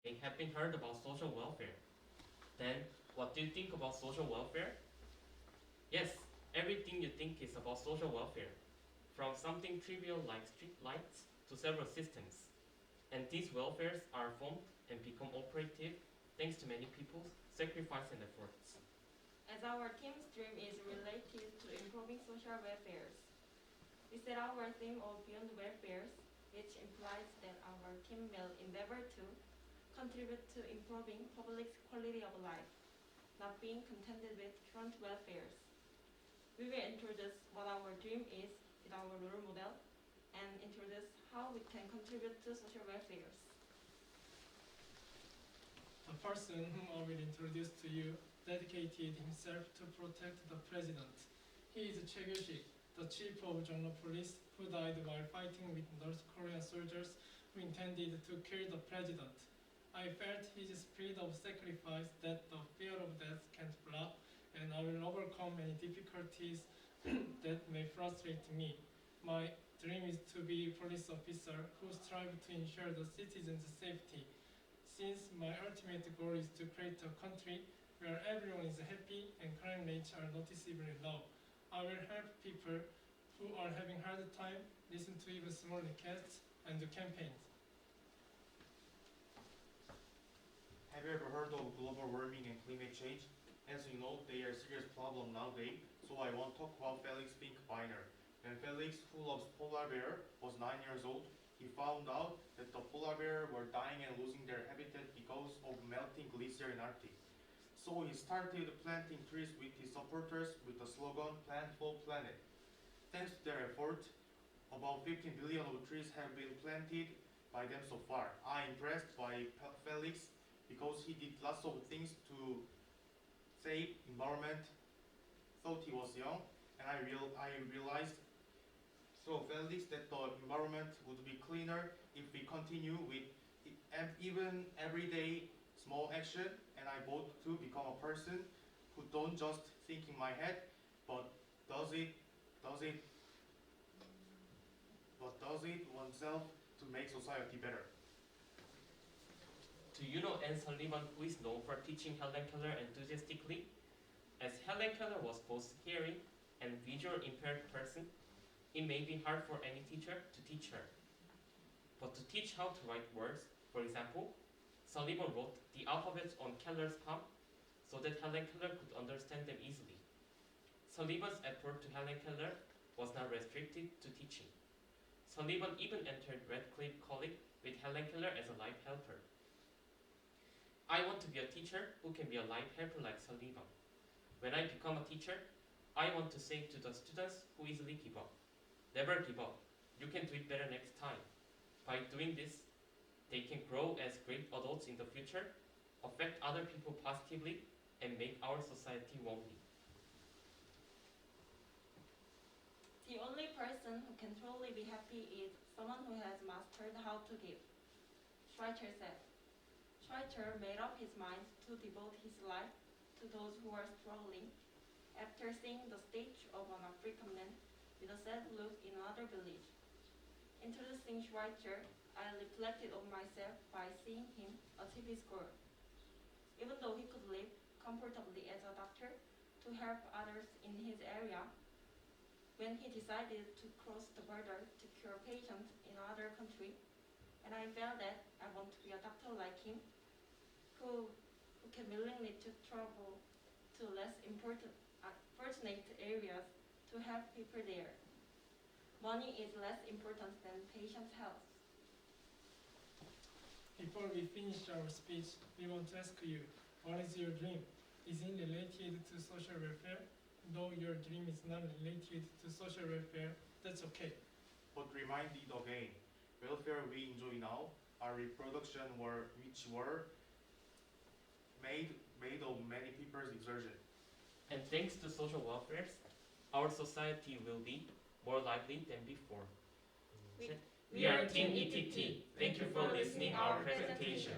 may have been heard about social welfare. Then, what do you think about social welfare? Yes, everything you think is about social welfare, from something trivial like street lights to several systems. And these welfares are formed and become operative thanks to many people's sacrifice and efforts. As our team's dream is related to improving social welfares, we set our theme of Beyond Welfares, which implies that our team will endeavor to contribute to improving public's quality of life, not being contented with current welfares. We will introduce what our dream is with our role model and introduce how we can contribute to social welfares. The person whom I will introduce to you dedicated himself to protect the president. He is Choi Kyu-sik, the chief of Jongno Police, who died while fighting with North Korean soldiers who intended to kill the president. I felt his spirit of sacrifice that the fear of death can't block, and I will overcome any difficulties that may frustrate me. My dream is to be a police officer who strives to ensure the citizens' safety. Since my ultimate goal is to create a country where everyone is happy and crime rates are noticeably low, I will help people who are having a hard time, listen to even small requests, and do campaigns. Have you ever heard of global warming and climate change? As you know, they are a serious problem nowadays, so I want to talk about Felix Finkbeiner. When Felix, who loves polar bear, was 9 years old, he found out that the polar bear were dying and losing their habitat because of melting glacier in Arctic. So he started planting trees with his supporters with the slogan "Plant for Planet." Thanks to their effort, about 15 billion of trees have been planted by them so far. I'm impressed by Felix because he did lots of things to save environment. Thought he was young, and I realized through Felix that the environment would be cleaner if we continue with even everyday small action. And I vote to become a person who don't just think in my head, but does it oneself to make society better. Do you know Anne Sullivan, who is known for teaching Helen Keller enthusiastically? As Helen Keller was both hearing and visual impaired person, it may be hard for any teacher to teach her. But to teach how to write words, for example, Sullivan wrote the alphabets on Keller's palm so that Helen Keller could understand them easily. Sullivan's effort to Helen Keller was not restricted to teaching. Sullivan even entered Radcliffe College with Helen Keller as a life helper. I want to be a teacher who can be a life helper like Sullivan. When I become a teacher, I want to say to the students who easily give up, never give up. You can do it better next time. By doing this, they can grow as great adults in the future, affect other people positively, and make our society warmly. The only person who can truly be happy is someone who has mastered how to give, Schweitzer said. Schweitzer made up his mind to devote his life to those who are struggling after seeing the stage of an African man with a sad look in another village. Introducing Schweitzer, I reflected on myself by seeing him achieve his goal. Even though he could live comfortably as a doctor to help others in his area, when he decided to cross the border to cure patients in another country, and I felt that I want to be a doctor like him, who can willingly to travel to less fortunate areas to help people there. Money is less important than patients' health. Before we finish our speech, we want to ask you, what is your dream? Is it related to social welfare? Though your dream is not related to social welfare, that's okay. But remind it again, welfare we enjoy now are reproduction which were made of many people's exertion. And thanks to social welfares, our society will be more lively than before. We We are Team ETT. Thank you for listening our presentation.